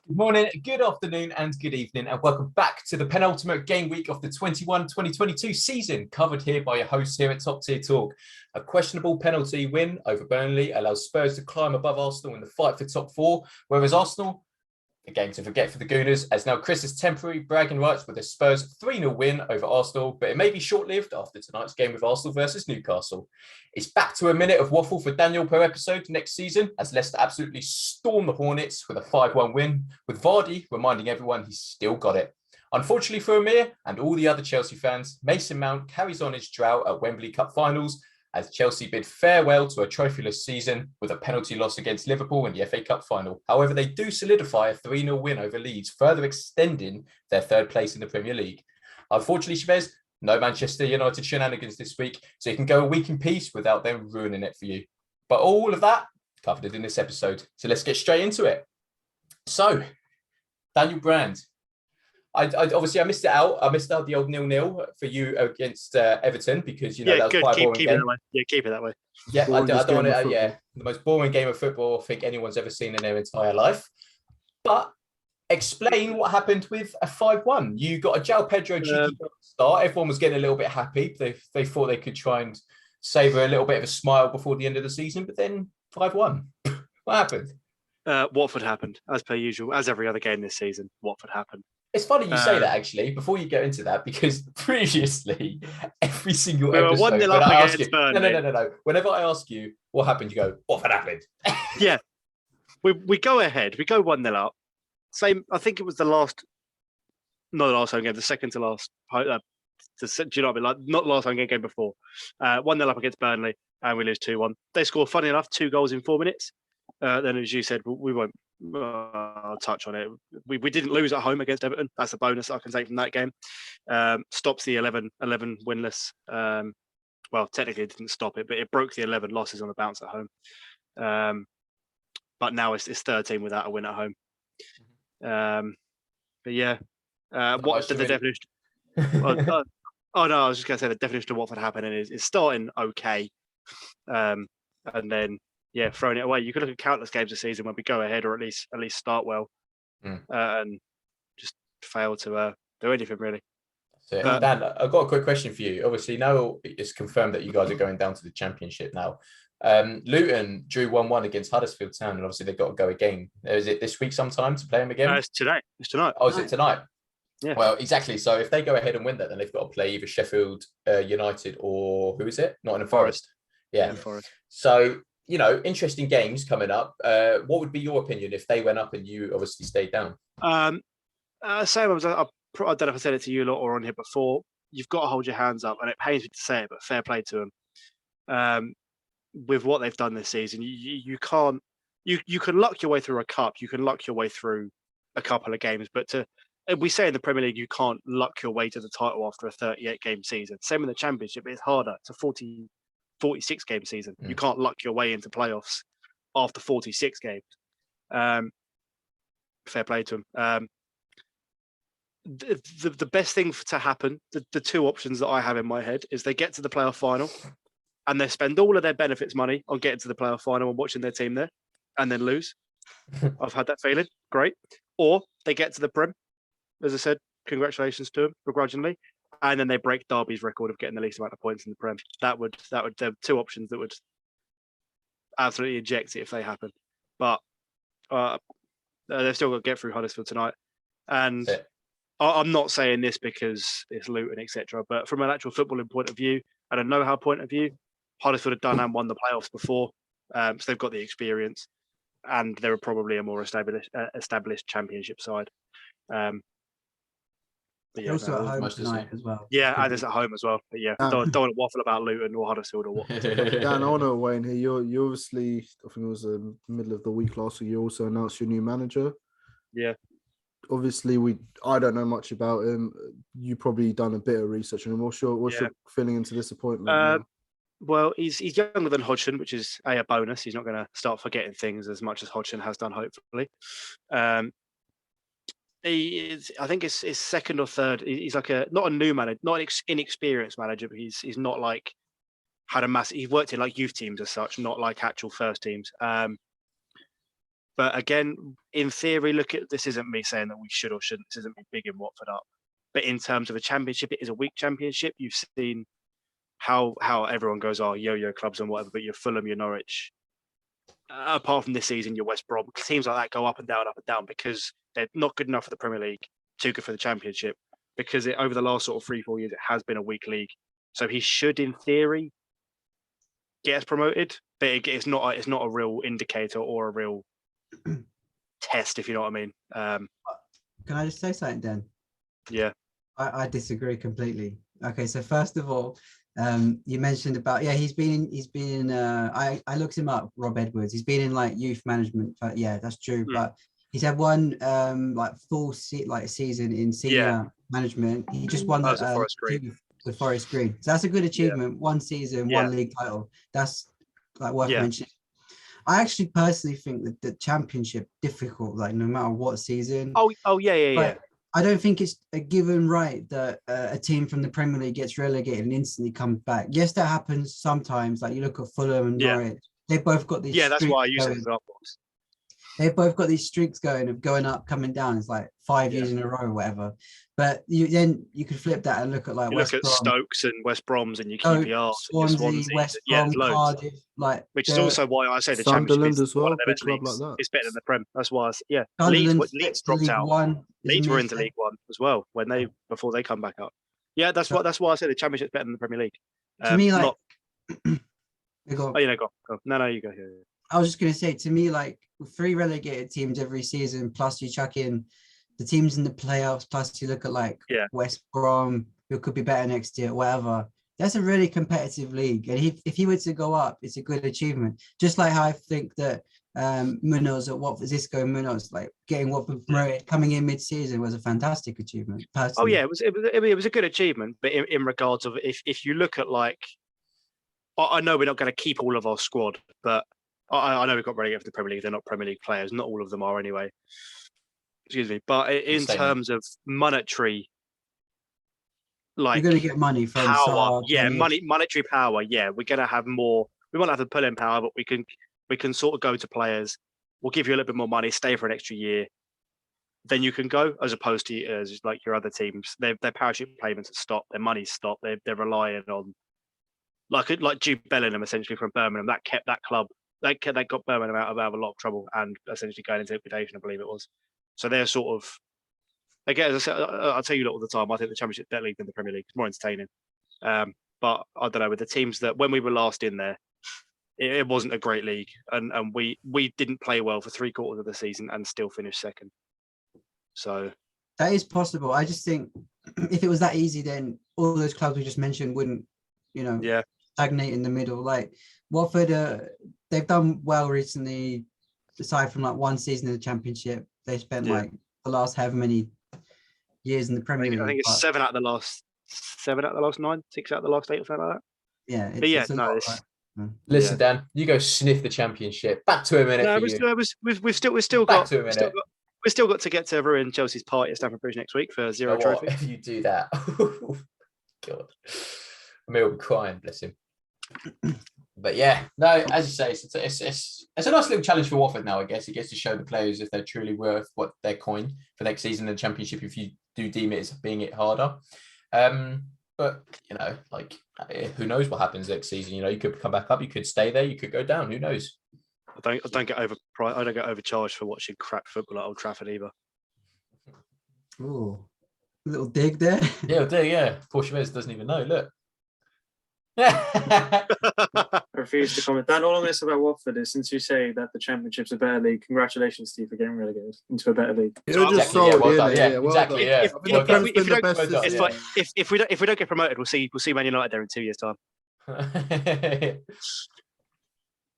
Good morning, good afternoon, and good evening, and welcome back to the penultimate game week of the 21-2022 season, covered here by your hosts here at Top Tier Talk. A questionable penalty win over Burnley allows Spurs to climb above Arsenal in the fight for top four, whereas Arsenal, a game to forget for the Gooners, as now Chris's temporary bragging rights with a Spurs 3-0 win over Arsenal, but it may be short-lived after tonight's game with Arsenal versus Newcastle. It's back to a minute of waffle for Daniel per episode next season, as Leicester absolutely storm the Hornets with a 5-1 win, with Vardy reminding everyone he's still got it. Unfortunately for Amir and all the other Chelsea fans, Mason Mount carries on his drought at Wembley Cup finals, as Chelsea bid farewell to a trophyless season with a penalty loss against Liverpool in the FA Cup final. However, they do solidify a 3-0 win over Leeds, further extending their third place in the Premier League. Unfortunately, Chavez, no Manchester United shenanigans this week, so you can go a week in peace without them ruining it for you. But all of that covered in this episode. So let's get straight into it. So, Daniel Brand. I obviously missed it out. I missed out the old 0-0 for you against Everton because that was quite a boring keep game. It that way. Yeah, keep it that way. Yeah, I don't want to. The most boring game of football I think anyone's ever seen in their entire life. But explain what happened with a 5-1. You got a João Pedro cheeky start. Everyone was getting a little bit happy. They thought they could try and savour a little bit of a smile before the end of the season, but then 5-1. What happened? Watford happened, as per usual, as every other game this season. Watford happened. It's funny you say that, actually, before you go into that, because previously, every single episode, when I ask you, no. Whenever I ask you what happened, you go, what happened? Yeah. We go ahead. We go 1-0 up. Same, I think it was not the last home game, the second to last. Do you know what I mean? Like, not the last home game before. 1-0 up against Burnley, and we lose 2-1. They score, funny enough, 2 goals in 4 minutes. Then, as you said, we won't touch on it. We didn't lose at home against Everton. That's a bonus I can take from that game. Stops the 11 winless. Well, technically it didn't stop it, but it broke the 11 losses on the bounce at home. But now it's 13 without a win at home. But yeah, what the definition? I was just going to say the definition of what would happen is starting okay, and then throwing it away. You could look at countless games this season when we go ahead or at least start well, and just fail to do anything really. Dan, I've got a quick question for you. Obviously, now it's confirmed that you guys are going down to the Championship now. Luton drew 1-1 against Huddersfield Town, and obviously they've got to go again. Is it this week sometime to play them again? It's today. It's tonight. Oh, is it tonight? Yeah. Well, exactly. So if they go ahead and win that, then they've got to play either Sheffield United or who is it? Nottingham Forest. Yeah. Forest. So, interesting games coming up. What would be your opinion if they went up and you obviously stayed down? Same as I don't know if I said it to you a lot or on here before. You've got to hold your hands up, and it pains me to say it, but fair play to them. With what they've done this season, you can't. You can luck your way through a cup. You can luck your way through a couple of games, but we say in the Premier League you can't luck your way to the title after a 38-game season. Same in the Championship, it's harder. It's a 46-game season. You can't luck your way into playoffs after 46 games. Fair play to them. The best thing to happen, the 2 options that I have in my head, is they get to the playoff final and they spend all of their benefits money on getting to the playoff final and watching their team there and then lose. I've had that feeling. Great. Or they get to the Prem. As I said, congratulations to them begrudgingly, and then they break Derby's record of getting the least amount of points in the Prem. That would there are 2 options that would absolutely eject it if they happen. But they've still got to get through Huddersfield tonight. And I'm not saying this because it's Luton, etc. But from an actual footballing point of view and a know-how point of view, Huddersfield have done and won the playoffs before, so they've got the experience, and they're probably a more established Championship side. But yeah, also at home tonight as well. Yeah, and it's at home as well. But yeah, don't want to waffle about Luton or Huddersfield or what. Dan, I want to weigh in here. You obviously, I think it was the middle of the week last week, you also announced your new manager. Yeah. Obviously, I don't know much about him. You probably done a bit of research on him. What's your feeling into this appointment? Well, he's younger than Hodgson, which is a bonus. He's not going to start forgetting things as much as Hodgson has done, hopefully. He is, I think it's his second or third. He's like not a new manager, not an inexperienced manager, but he's not like had a massive. He's worked in like youth teams as such, not like actual first teams. But again, in theory, look at this. Isn't me saying that we should or shouldn't. This isn't me bigging Watford up. But in terms of a championship, it is a weak championship. You've seen how everyone goes, yo-yo clubs and whatever. But you're Fulham, you're Norwich. Apart from this season, your West Brom, teams like that go up and down because they're not good enough for the Premier League, too good for the Championship. Because over the last sort of 3-4 years, it has been a weak league. So he should, in theory, get us promoted. But it's not a real indicator or a real test, if you know what I mean. Can I just say something, Dan? Yeah. I disagree completely. Okay, so first of all, you mentioned about he's been I looked him up, Rob Edwards. He's been in like youth management. That's true. But he's had one like full season in senior management. He just won with Forest Green. So that's a good achievement. One season, one league title. That's like worth mentioning. I actually personally think that the championship difficult, like no matter what season. Yeah. I don't think it's a given right that a team from the Premier League gets relegated and instantly comes back. Yes, that happens sometimes. Like you look at Fulham and Norwich, they've both got these. Yeah, that's why I use it as examples. They've both got these streaks going of going up, coming down. It's like 5 years in a row or whatever. But you could flip that and look at like look at Stokes and West Broms and your QPR, Swansea, West Brom, Cardiff, which is also why I say the Sunderland Championship as well, big club like that. It's better than the Prem. That's why. Leeds dropped League out. One, Leeds were into League One as well before they come back up. Yeah, that's why I say the Championship's better than the Premier League. To me, like, go. No, you go here. I was just going to say, to me, like 3 relegated teams every season, plus you chuck in the teams in the playoffs, plus you look at like West Brom, who could be better next year, whatever. That's a really competitive league. And if he were to go up, it's a good achievement. Just like how I think that Munoz at Watford, Zisco Munoz, like getting Watford promoted, coming in mid-season was a fantastic achievement. Personally. Oh yeah, it was a good achievement. But in regards of if you look at like, I know we're not going to keep all of our squad, but I know we've got relegated for the Premier League. They're not Premier League players. Not all of them are anyway. Excuse me. But in terms of monetary, like you're going to get money from power. Monetary power. Yeah, we're going to have more. We won't have the pull-in power, but we can sort of go to players. We'll give you a little bit more money. Stay for an extra year. Then you can go, as opposed to like your other teams. Their parachute payments have stopped. Their money's stopped. They're relying on like Jude Bellingham essentially from Birmingham. That kept that club. They got Birmingham out of a lot of trouble and essentially going into liquidation, I believe it was. So they're sort of, again, as I said, I'll tell you all the time, I think the Championship's better league than the Premier League. It's more entertaining. But I don't know, with the teams that, when we were last in there, it wasn't a great league. And we didn't play well for 3/4 of the season and still finished second. So that is possible. I just think if it was that easy, then all those clubs we just mentioned wouldn't, stagnate in the middle. Like Watford, they've done well recently, aside from like one season in the Championship. They spent like the last however many years in the Premier League. I think it's 7 out of the last 9, 6 out of the last 8 or something like that. Yeah. Listen, Dan, you go sniff the Championship. Back to a minute. We've still got to get to ruin Chelsea's party at Stamford Bridge next week for zero trophy. If you do that, God, I mean, we'll be crying, bless him. But yeah, no, as you say, it's a nice little challenge for Watford now. I guess it gets to show the players if they're truly worth what their coin for next season in the Championship. If you do deem it as being it harder, but who knows what happens next season? You could come back up, you could stay there, you could go down. Who knows? I don't get overcharged for watching crap football at Old Trafford either. Ooh, a little dig there. Yeah. Poor Chavez doesn't even know. Look. I refuse to comment. Dan, all I'm going to say about Watford is, since you say that the Championship's a better league, congratulations to you for getting relegated into a better league. If we don't get promoted, we'll see Man United there in 2 years' time.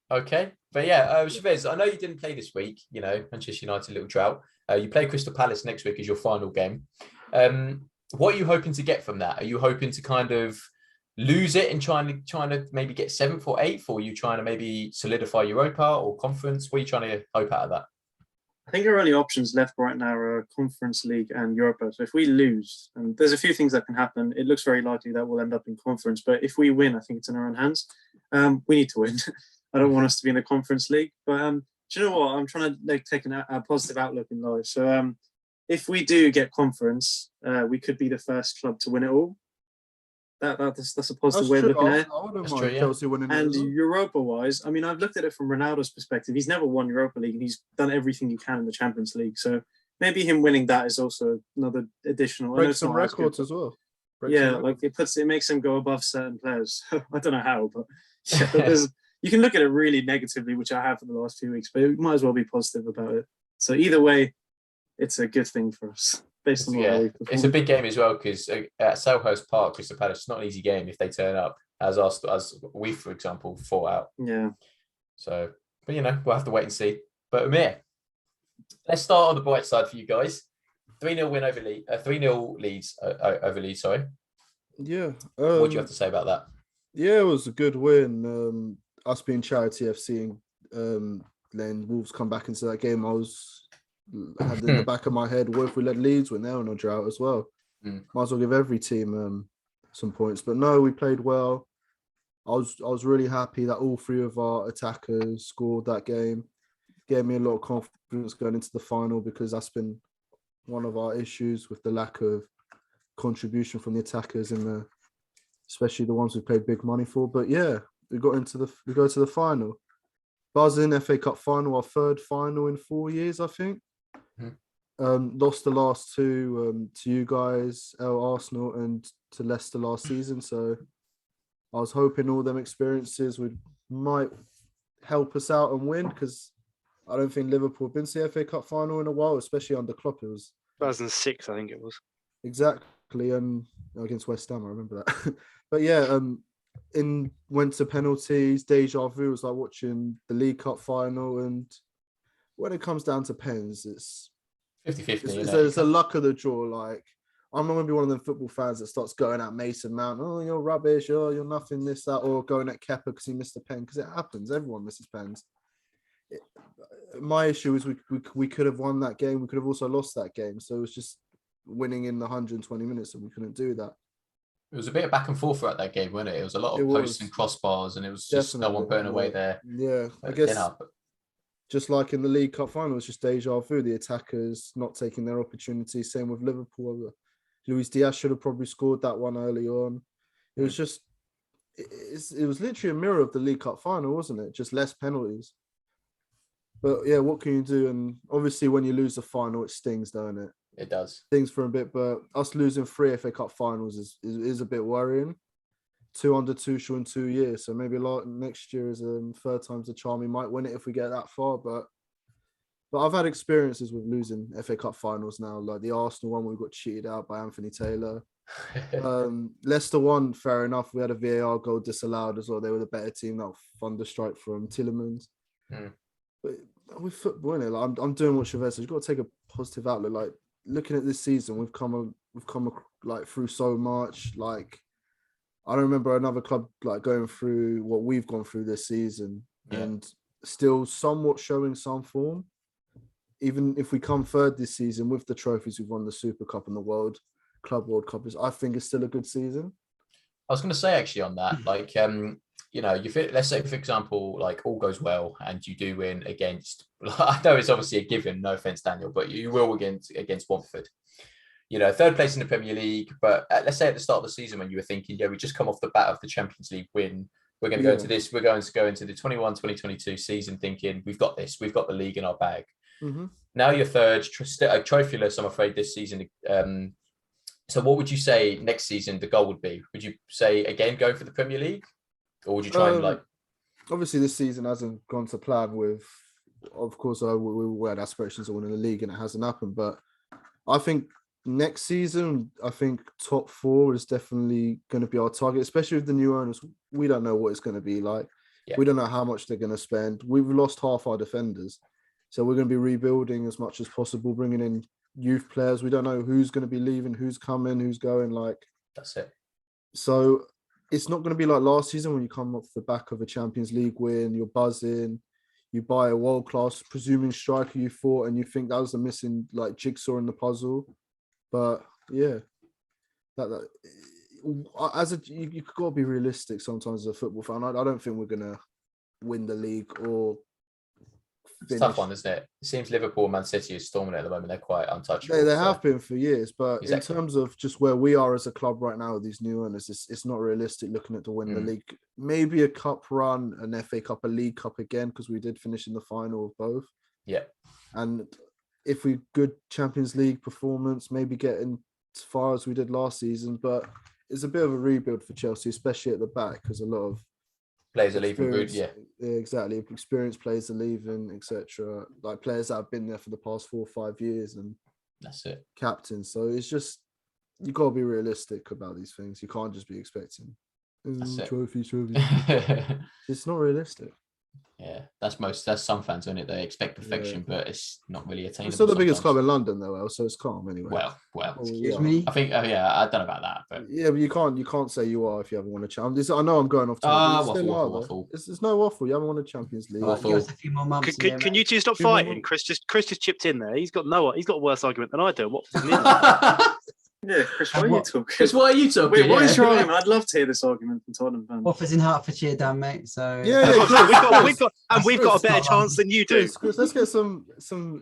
Okay, but yeah, Chavez, I know you didn't play this week. Manchester United, little drought. You play Crystal Palace next week as your final game. What are you hoping to get from that? Are you hoping to kind of lose it and trying to maybe get 7th or 8th, or are you trying to maybe solidify Europa or conference? What are you trying to hope out of that? I think our only options left right now are Conference League and Europa. So if we lose, and there's a few things that can happen, it looks very likely that we'll end up in conference. But if we win, I think it's in our own hands. We need to win. I don't want us to be in the Conference League. But Do you know what? I'm trying to like take a positive outlook in life. So if we do get conference, we could be the first club to win it all. That's a positive way of looking at it. I wouldn't That's mind true, yeah. Chelsea winning it. And as well. Europa-wise, I mean, I've looked at it from Ronaldo's perspective. He's never won Europa League, and he's done everything he can in the Champions League. So maybe him winning that is also another additional. Break some records as well. It makes him go above certain players. I don't know how, but yeah, you can look at it really negatively, which I have for the last few weeks, but you might as well be positive about it. So either way, it's a good thing for us. Based on it's a big game as well because at Selhurst Park, Crystal Palace, it's not an easy game if they turn up as we, for example, fought out. Yeah. So, but we'll have to wait and see. But Amir, let's start on the bright side for you guys. 3-0 win over Leeds. 3-0 leads over Leeds. Sorry. Yeah. What do you have to say about that? Yeah, it was a good win. Us being Charity FC and then Wolves come back into that game. I had in the back of my head, what if we let Leeds win? They're on a drought as well. Might as well give every team some points. But no, we played well. I was really happy that all three of our attackers scored that game. Gave me a lot of confidence going into the final because that's been one of our issues with the lack of contribution from the attackers especially the ones we paid big money for. But yeah, we go to the final. Buzzing FA Cup final, our third final in 4 years, I think. Lost the last two to you guys, Arsenal, and to Leicester last season. So I was hoping all them experiences might help us out and win because I don't think Liverpool have been to the FA Cup final in a while, especially under Klopp. It was 2006, I think it was. Exactly, against West Ham, I remember that. But yeah, went to penalties, deja vu. It was like watching the League Cup final, and when it comes down to pens, it's 50-50. It's a luck of the draw. Like, I'm not going to be one of them football fans that starts going at Mason Mount. Oh, you're rubbish. Oh, you're nothing, this, that. Or going at Kepa because he missed a pen. Because it happens. Everyone misses pens. My issue is we could have won that game. We could have also lost that game. So it was just winning in the 120 minutes, and we couldn't do that. It was a bit of back and forth throughout that game, wasn't it? It was a lot of posts and crossbars, and it was just no one putting away there. Yeah, I guess just like in the League Cup final, it's just deja vu. The attackers not taking their opportunity. Same with Liverpool. Luis Diaz should have probably scored that one early on. It was just, it was literally a mirror of the League Cup final, wasn't it? Just less penalties. But yeah, what can you do? And obviously, when you lose the final, it stings, don't it? It does. Stings for a bit, but us losing 3 FA Cup finals is a bit worrying. 2 under Tuchel in 2 years, so maybe next year is third time's the charm. We might win it if we get that far, but I've had experiences with losing FA Cup finals now, like the Arsenal one, we got cheated out by Anthony Taylor. Leicester one, fair enough. We had a VAR goal disallowed as well. They were the better team. That thunderstrike from Tielemans. But with football, innit? Like, I'm doing what Chavez says. You've got to take a positive outlook. Like, looking at this season, we've come like through so much. Like, I don't remember another club like going through what we've gone through this season and still somewhat showing some form. Even if we come third this season with the trophies we've won, the Super Cup and the Club World Cup, I think it's still a good season. I was going to say actually on that, like, let's say, for example, like all goes well and you do win against, I know it's obviously a given, no offense, Daniel, but you will against Watford. Third place in the Premier League, but let's say at the start of the season when you were thinking, we just come off the bat of the Champions League win. We're going to go into this. We're going to go into the 21-2022 season thinking we've got this. We've got the league in our bag. Mm-hmm. Now you're third, trophyless, I'm afraid, this season. So what would you say next season the goal would be? Would you say, again, go for the Premier League? Or would you try and Obviously, this season hasn't gone to plan with... Of course, we had aspirations of winning the league and it hasn't happened. But I think next season, top 4 is definitely going to be our target, especially with the new owners. We don't know what it's going to be like. Yeah. We don't know how much they're going to spend. We've lost half our defenders. So we're going to be rebuilding as much as possible, bringing in youth players. We don't know who's going to be leaving, who's coming, who's going. That's it. So it's not going to be like last season when you come off the back of a Champions League win, you're buzzing, you buy a world-class, presuming striker you thought, and you think that was the missing jigsaw in the puzzle. But yeah, you've got to be realistic sometimes as a football fan. I don't think we're going to win the league or It's a tough one, isn't it? It seems Liverpool and Man City is storming it at the moment. They're quite untouchable. They so- have been for years, but Exactly. in terms of just where we are as a club right now with these new owners, it's not realistic looking at to win the league. Maybe a cup run, an FA Cup, a League Cup again, because we did finish in the final of both. Yeah. And if we good Champions League performance, maybe getting as far as we did last season, but it's a bit of a rebuild for Chelsea, especially at the back, because a lot of Players are leaving. Yeah. Exactly. Experienced players are leaving, etc. Like players that have been there for the past 4 or 5 years, and That's it. captains. So it's just you got to be realistic about these things. You can't just be expecting That's it. trophy. Yeah, It's not realistic. that's some fans, isn't it? They expect perfection, but it's not really attainable. It's still the biggest club sometimes. in London, though, El, so it's calm anyway. Well, Excuse me. I think, I don't know about that, but Yeah, but you can't say you are if you haven't won a champions. I know I'm going off. topic, but you still are, though. waffle. It's no waffle. You haven't won a Champions League. Waffle. Give us a few more months. Can you two stop Few more fighting? months. Chris just chipped in there. He's got a worse argument than I do. What was his Yeah, Chris, why are you talking? Chris, what are you talking? Wait, what is your Yeah. argument? I'd love to hear this argument from Tottenham fans. Offers in Hertfordshire, Dan, mate. So Yeah, we've got a better chance than you do. Chris, let's get some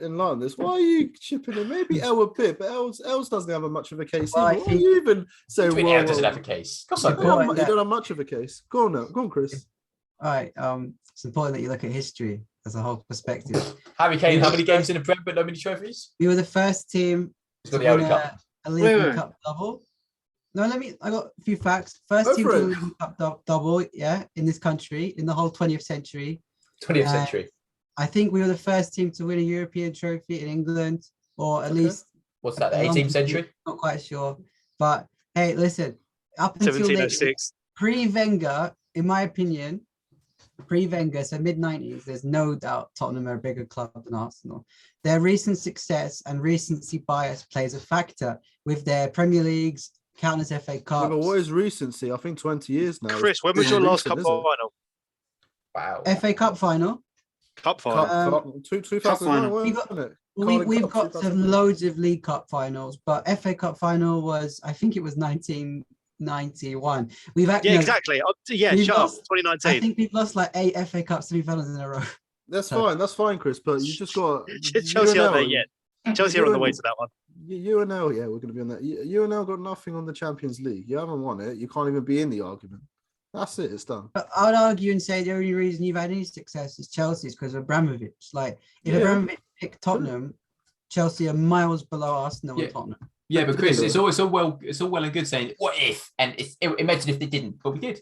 in line on this. Why are you chipping in? Maybe El a bit, but Els doesn't have much of a case. Well, I Why are think- you even saying Twin doesn't have a case. Of course I You do. Well, don't have much of a case. Go on now. Go on, Chris. all right. It's important that you look at history as a whole perspective. Harry Kane, how many games in the Prem but no many trophies? We were the first team He's to got the win Audi Cup. a League Wait. Cup double. No, I got a few facts. First Go team for to it. win a League Cup double, in this country, in the whole 20th century. 20th century. I think we were the first team to win a European trophy in England, or at Okay. least What's that? The a 18th long- century? Not quite sure. But hey, listen, up until lately, 1706. pre-Wenger, in my opinion, pre-Wenger, so mid-90s, there's no doubt Tottenham are a bigger club than Arsenal. Their recent success and recency bias plays a factor with their Premier Leagues, countless FA Yeah, Cups. but what is recency? I think 20 years now. Chris, when was Isn't your last recent, cup is it? final? Wow. FA Cup final. Cup final. Cup, 2009, final. We got- wasn't it? We've Carling Cup, got 2009. loads of League Cup finals, but FA Cup final was, I think it was 1991. We've actually, Yeah, exactly. we've Shut up. lost- I 2019. think we've lost like 8 FA Cup semi-finals in a row. That's fine, Chris. But you just got Chelsea aren't there UNL. yet. Chelsea are on the way to that one. UNL, yeah, we're going to be on that. UNL got nothing on the Champions League. You haven't won it. You can't even be in the argument. That's it. It's done. But I would argue and say the only reason you've had any success is Chelsea is because of Abramovich. Like, if Yeah. Abramovich picked Tottenham, Chelsea are miles below Arsenal Yeah. and Tottenham. Yeah, but Chris, it's all well and good saying what if, and imagine if they didn't, but we did.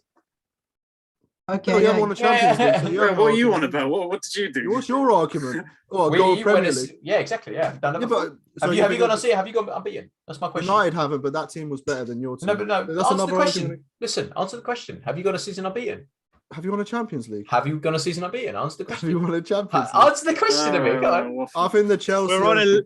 Okay, No, you haven't yeah, won a Champions League. So you Bro, have what an are you on argument. about? What did you do? What's your argument? Oh, We- go you Premier went as- League. Yeah, exactly. Yeah, I've done that Yeah, before. but so Have you think gone? Have you gone unbeaten? That's my question. United haven't, but that team was better than your team. No, but no. That's Answer the another question. argument. Listen, answer the question. Have you gone a season unbeaten? Have you won a Champions League? Have you gone a season unbeaten? Answer the Have question. you won a Champions League? Answer the question to me. Go on. waffle. I think the Chelsea. We're on a-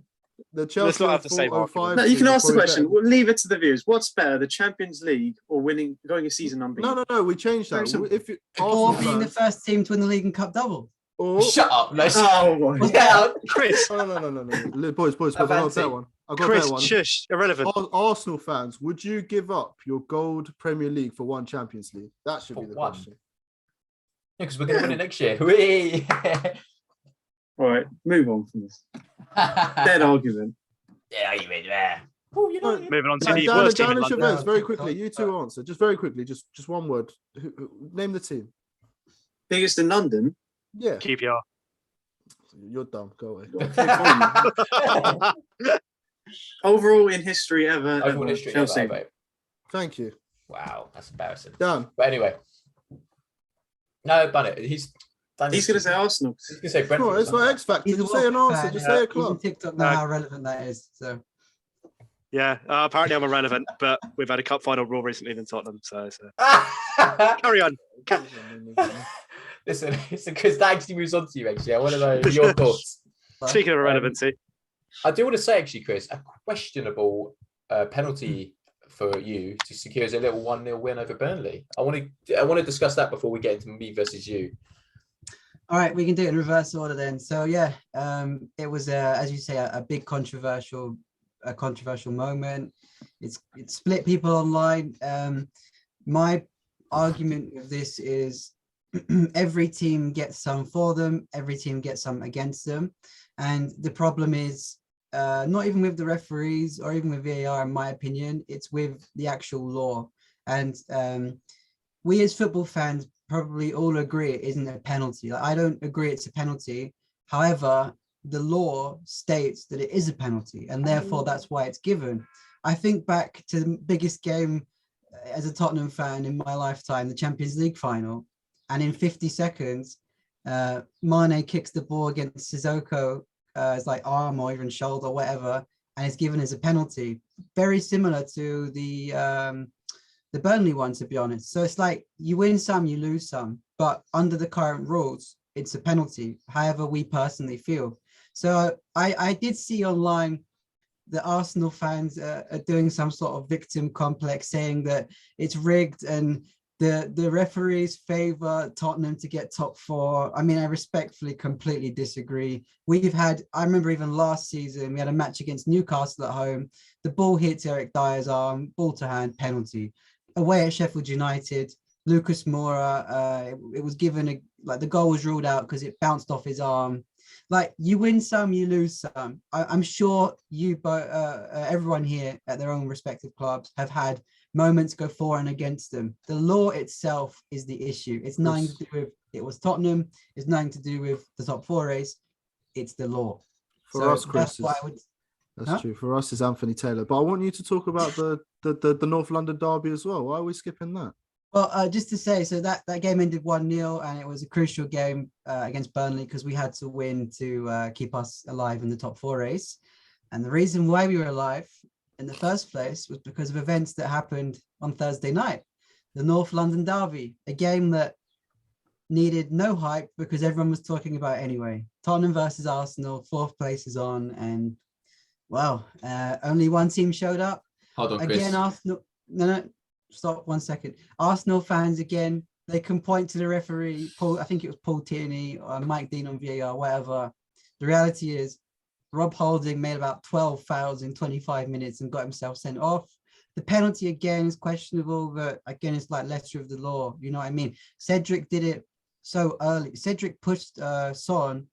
the Chelsea not have the same 405 argument. No, you can team ask the was probably question. better. We'll leave it to the viewers. What's better, the Champions League or going a season unbeaten? No. We changed Very that. simple. If you, or Arsenal being the fans, first team to win the League and Cup double. or Shut up. No. Oh my What's Yeah. Chris, no. Boys. I got a Fancy. better one. I got a Chris, better one. shush, irrelevant. Arsenal fans, would you give up your gold Premier League for one Champions League? That should For be the one? question. Because we're going to win it next year. Whee! All right, move on from this. Dead argument. Yeah, you mean, yeah. Oh, you know, Moving on to Dan, the worst team in Dan and London. Chavez, very quickly. You two answer. Just very quickly. Just one word. Name the team. Biggest in London. Yeah. QPR. You're dumb. Go away. Overall in history ever. Overall ever, history. Chelsea. Mate. Thank you. Wow, that's embarrassing. Dan. But anyway. No, done it. He's He's going to say Arsenal. He's going to say Brentford. No, it's not X Factor. He's a Just say an Watford answer. fan. Just say a He's on club. TikTok now how relevant that is. So Yeah, apparently I'm irrelevant, but we've had a cup final more recently than Tottenham. So Listen, carry on. it's because that actually moves on to you, actually. I want to know your thoughts. Speaking of irrelevancy, I do want to say, actually, Chris, a questionable penalty for you to secure a little 1-0 win over Burnley. I want to discuss that before we get into me versus you. all right, we can do it in reverse order then. So yeah, it was as you say a big controversial moment. It split people online. My argument with this is every team gets some for them, every team gets some against them. And the problem is not even with the referees or even with VAR, in my opinion, it's with the actual law. And we as football fans probably all agree it isn't a penalty. Like, I don't agree it's a penalty. However, the law states that it is a penalty, and therefore that's why it's given. I think back to the biggest game as a Tottenham fan in my lifetime, the Champions League final. And in 50 seconds, Mane kicks the ball against Sissoko, it's like arm or even shoulder, whatever, and it's given as a penalty. Very similar to the Burnley one, to be honest. So it's like you win some, you lose some, but under the current rules, it's a penalty, however we personally feel. So I did see online the Arsenal fans are doing some sort of victim complex, saying that it's rigged and the referees favor Tottenham to get top four. I mean, I respectfully completely disagree. I remember even last season, we had a match against Newcastle at home. The ball hits Eric Dyer's arm, ball to hand, penalty. Away at Sheffield United, Lucas Moura, it was given the goal was ruled out because it bounced off his arm. Like, you win some, you lose some. I'm sure everyone here at their own respective clubs have had moments go for and against them. The law itself is the issue. It's nothing to do with it was Tottenham. It's nothing to do with the top four race. It's the law. For us, Chris, that's true. For us, is Anthony Taylor. But I want you to talk about the North London derby as well. Why are we skipping that? Well, just to say, so that game ended 1-0, and it was a crucial game against Burnley because we had to win to keep us alive in the top four race. And the reason why we were alive in the first place was because of events that happened on Thursday night. The North London derby, a game that needed no hype because everyone was talking about it anyway. Tottenham versus Arsenal, fourth place is on, and well, only one team showed up. Hold on, again, Chris. Arsenal. No, stop 1 second. Arsenal fans again, they can point to the referee, Paul. I think it was Paul Tierney or Mike Dean on VAR, whatever. The reality is, Rob Holding made about 12 fouls in 25 minutes and got himself sent off. The penalty again is questionable, but again, it's like letter of the law. You know what I mean? Cedric did it so early. Cedric pushed Son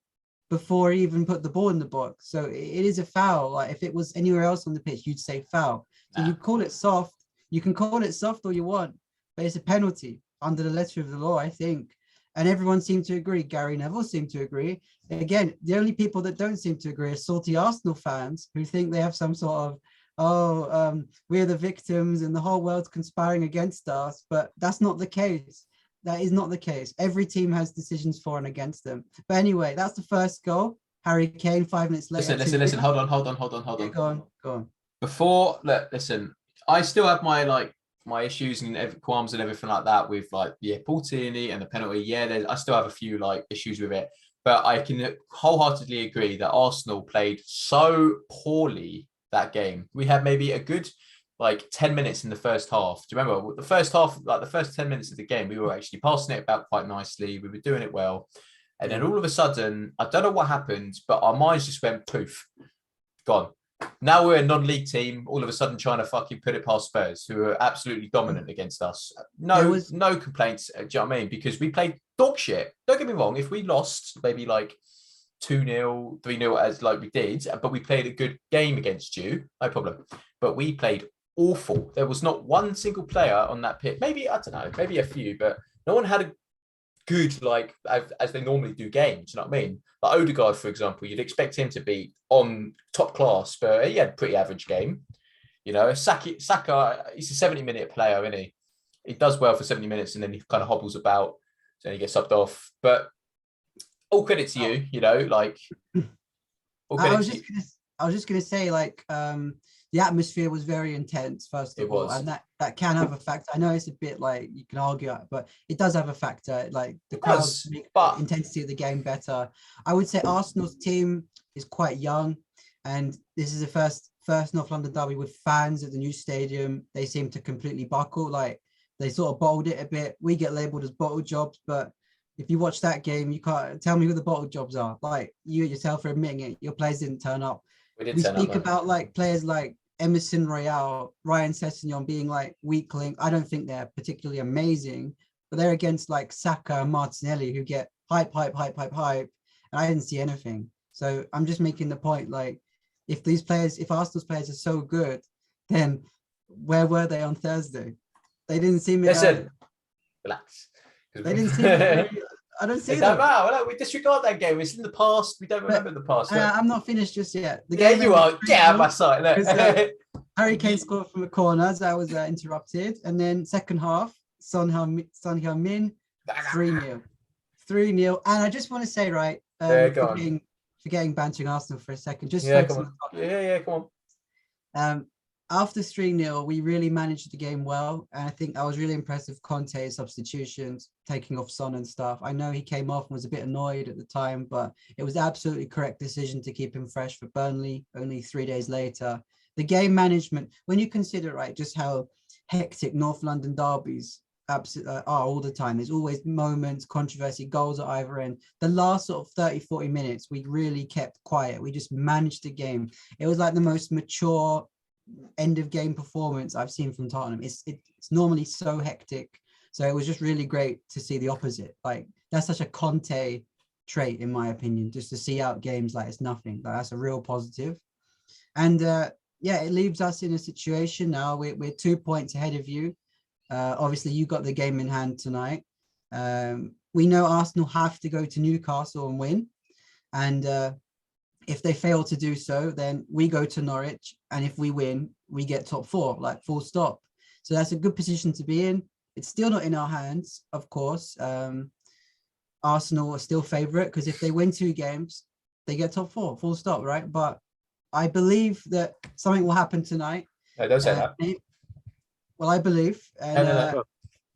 before he even put the ball in the box. So it is a foul. Like, if it was anywhere else on the pitch, you'd say foul. So you call it soft. You can call it soft all you want, but it's a penalty under the letter of the law, I think. And everyone seemed to agree. Gary Neville seemed to agree. Again, the only people that don't seem to agree are salty Arsenal fans who think they have some sort of, we're the victims and the whole world's conspiring against us. But that's not the case. That is not the case. Every team has decisions for and against them. But anyway, that's the first goal. Harry Kane, 5 minutes later. Listen. Hold on. Yeah, go on. Listen, I still have my issues and qualms and everything like that with Paul Tierney and the penalty. Yeah, I still have a few issues with it, but I can wholeheartedly agree that Arsenal played so poorly that game. We had maybe a good 10 minutes in the first half. Do you remember the first half, the first 10 minutes of the game, we were actually passing it about quite nicely. We were doing it well. And then all of a sudden, I don't know what happened, but our minds just went poof, gone. Now we're a non-league team, all of a sudden trying to fucking put it past Spurs, who are absolutely dominant against us. No complaints, do you know what I mean? Because we played dog shit. Don't get me wrong, if we lost maybe 2-0, 3-0 as we did, but we played a good game against you, no problem. But we played awful. There was not one single player on that pitch. Maybe, I don't know, maybe a few, but no one had a good, as they normally do games, you know what I mean? Odegaard, for example, you'd expect him to be on top class, but he had a pretty average game. You know, Saka, he's a 70-minute player, isn't he? He does well for 70 minutes and then he kind of hobbles about, so he gets subbed off. But all credit to you, you know, all credit to you. I was just going to say, the atmosphere was very intense, first of all, and that can have a factor. I know it's a bit you can argue, but it does have a factor. The crowds make the intensity of the game better. I would say Arsenal's team is quite young, and this is the first North London derby with fans at the new stadium. They seem to completely buckle. They sort of bottled it a bit. We get labelled as bottle jobs, but if you watch that game, you can't tell me who the bottle jobs are. You yourself are admitting it. Your players didn't turn up. We speak about players like Emerson Royale, Ryan Sessegnon being weak link. I don't think they're particularly amazing, but they're against like Saka and Martinelli who get hype, and I didn't see anything. So I'm just making the point, like, if Arsenal's players are so good, then where were they on Thursday? They didn't seem. Listen, relax. They didn't seem. I don't see them. Well, we disregard that game. It's in the past. We don't remember the past. I'm not finished just yet. Yeah, you are. Get out of my sight. Harry Kane scored from a corner. That was interrupted. And then second half, Son Heung-min, 3-0. 3-0. And I just want to say, right, forgetting bantering Arsenal for a second. Just come on. After 3-0, we really managed the game well. And I think I was really impressed with Conte's substitutions, taking off Son and stuff. I know he came off and was a bit annoyed at the time, but it was absolutely correct decision to keep him fresh for Burnley only 3 days later. The game management, when you consider, right, just how hectic North London derbies are all the time. There's always moments, controversy, goals at either end. The last sort of 30, 40 minutes, we really kept quiet. We just managed the game. It was like the most mature end of game performance I've seen from Tottenham. It's normally so hectic, so it was just really great to see the opposite. Like, that's such a Conte trait, in my opinion, just to see out games like it's nothing. Like, that's a real positive. And it leaves us in a situation now. We're 2 points ahead of you. Obviously you got the game in hand tonight. We know Arsenal have to go to Newcastle and win, and if they fail to do so, then we go to Norwich, and if we win, we get top 4, like, full stop. So that's a good position to be in. It's still not in our hands, of course. Arsenal are still favourite, because if they win 2 games, they get top 4, full stop, right? But I believe that something will happen tonight. No, don't say that. Well, I believe. And, No.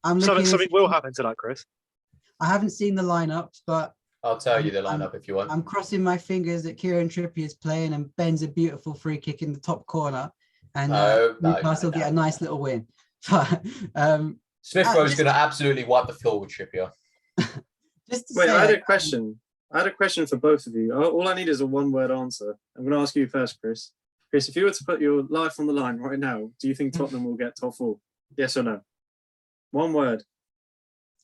I'm looking Something will happen tonight, Chris. I haven't seen the lineups, but I'll tell you the lineup if you want. I'm crossing my fingers that Kieran Trippier is playing and Ben's a beautiful free kick in the top corner, and Newcastle get a nice little win. But Smith Rowe is going to absolutely wipe the floor with Trippier. Wait, I had a question. I had a question for both of you. All I need is a one-word answer. I'm going to ask you first, Chris. Chris, if you were to put your life on the line right now, do you think Tottenham will get top 4? Yes or no? One word.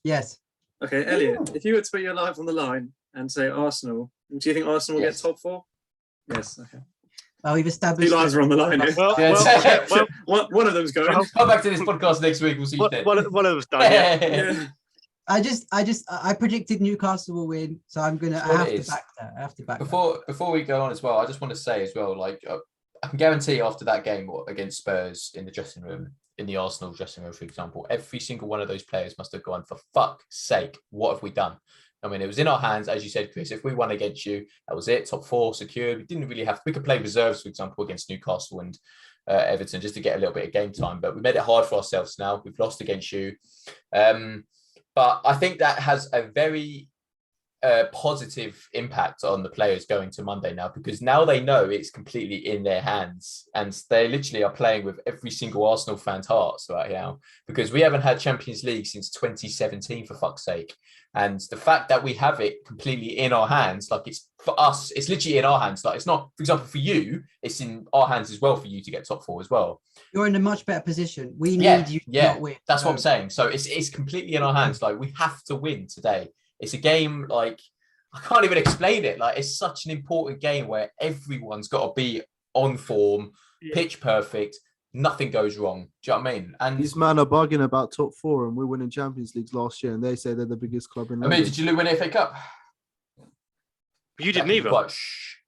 Yes. Okay, Elliot, if you were to put your life on the line and say Arsenal, do you think Arsenal will get top 4? Yes. Okay. Well, we've established. 2 lives are on the line. One of them's going. Come back to this podcast next week. We'll see you then. One of them's done. Yeah. I predicted Newcastle will win, so I'm gonna. I have to back that. Before we go on as well, I just want to say as well, like, I can guarantee after that game against Spurs in the dressing room, in the Arsenal dressing room, for example, every single one of those players must have gone, for fuck's sake, what have we done? I mean, it was in our hands, as you said, Chris. If we won against you, that was it. Top 4 secured. We didn't really have. We could play reserves, for example, against Newcastle and Everton, just to get a little bit of game time. But we made it hard for ourselves now. We've lost against you. But I think that has a very positive impact on the players going to Monday now, because now they know it's completely in their hands, and they literally are playing with every single Arsenal fan's hearts right now, because we haven't had Champions League since 2017, for fuck's sake. And the fact that we have it completely in our hands, like, it's for us, it's literally in our hands. Like, it's not, for example, for you, it's in our hands as well for you to get top 4 as well. You're in a much better position. We need you to not win. That's what I'm saying. So it's completely in our hands. Like, we have to win today. It's a game, like, I can't even explain it. Like, it's such an important game where everyone's got to be on form, pitch perfect, nothing goes wrong. Do you know what I mean? And these men are bugging about top 4, and we're winning Champions Leagues last year, and they say they're the biggest club in London. I mean, did you win the FA Cup? You didn't either.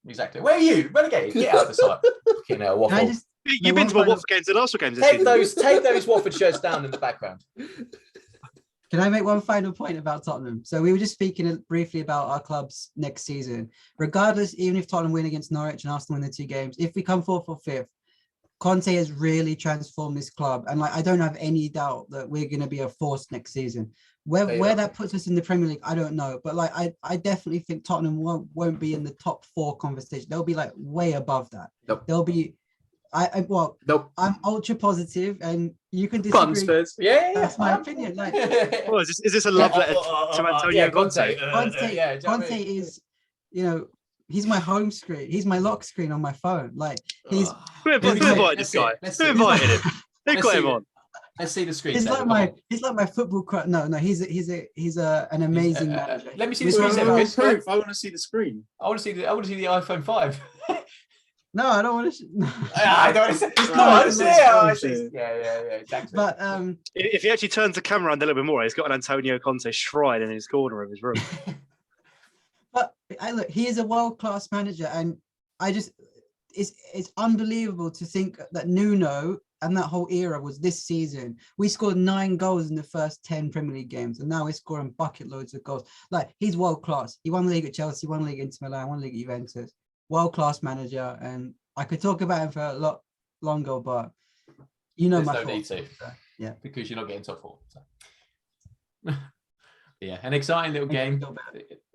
Exactly. Where are you? Relegated. Get out of the side. Fucking hell, waffle. You've been to more Watford games than Arsenal games this season. Take those Watford shirts down in the background. Can I make one final point about Tottenham? So we were just speaking briefly about our clubs next season. Regardless, even if Tottenham win against Norwich and Arsenal win the 2 games, if we come 4th or 5th, Conte has really transformed this club. And, like, I don't have any doubt that we're going to be a force next season. Where that puts us in the Premier League, I don't know. But, like, I definitely think Tottenham won't be in the top 4 conversation. They'll be, like, way above that. Nope. They'll be... Nope. I'm ultra positive, and you can disagree. That's my opinion. Like, well, is this a love letter to Antonio Conte? Conte is, he's my home screen. He's my lock screen on my phone. Like, he's. Who invited this guy? Who invited him? Who got him on? Let's see the screen. He's David, like come my football crush. No, he's an amazing manager. let me see We the talked screen, about- David. proof. I want to see the screen. I want to see the iPhone 5. No, I don't want to. I don't want to see. It's Come on, not- it's it's there. bullshit. Yeah, exactly. But If he actually turns the camera around a little bit more, he's got an Antonio Conte shrine in his corner of his room. But look, he is a world-class manager, and it's unbelievable to think that Nuno and that whole era was this season. We scored 9 goals in the first 10 Premier League games, and now we're scoring bucket loads of goals. Like, he's world-class. He won the league at Chelsea, won the league at Inter Milan, won the league at Juventus. World-class manager, and I could talk about him for a lot longer, but There's my no need thoughts. to. Yeah. Because you're not getting top 4. So. Yeah, an exciting little game.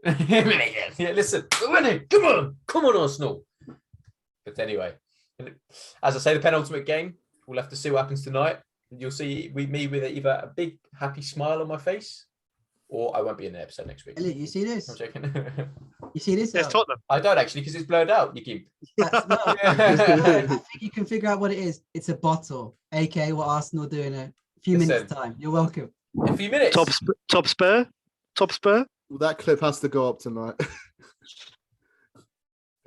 Yeah, listen, we're winning. Come on, Arsenal. But anyway, as I say, the penultimate game, we'll have to see what happens tonight. You'll see me with either a big happy smile on my face, or I won't be in the episode next week. Elliot, you see this? I'm joking. You see this? Yes, Tottenham. I don't actually, because it's blurred out. You keep. No, I think you can figure out what it is. It's a bottle, aka what Arsenal do in a few minutes time. You're welcome. A few minutes. Top spur. Well, that clip has to go up tonight.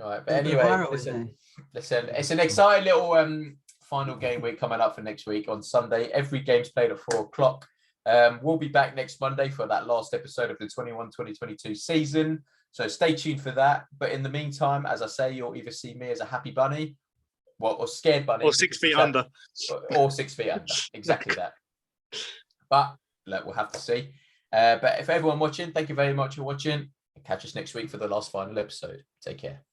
All right, but They'll go anyway, viral, listen, it's an exciting little final game week coming up for next week on Sunday. Every game's played at 4:00. We'll be back next Monday for that last episode of the 21-2022 season. So stay tuned for that. But in the meantime, as I say, you'll either see me as a happy bunny, or scared bunny, Or 6 feet under. or 6 feet under. Exactly that. But look, we'll have to see. But if everyone watching, thank you very much for watching. Catch us next week for the last final episode. Take care.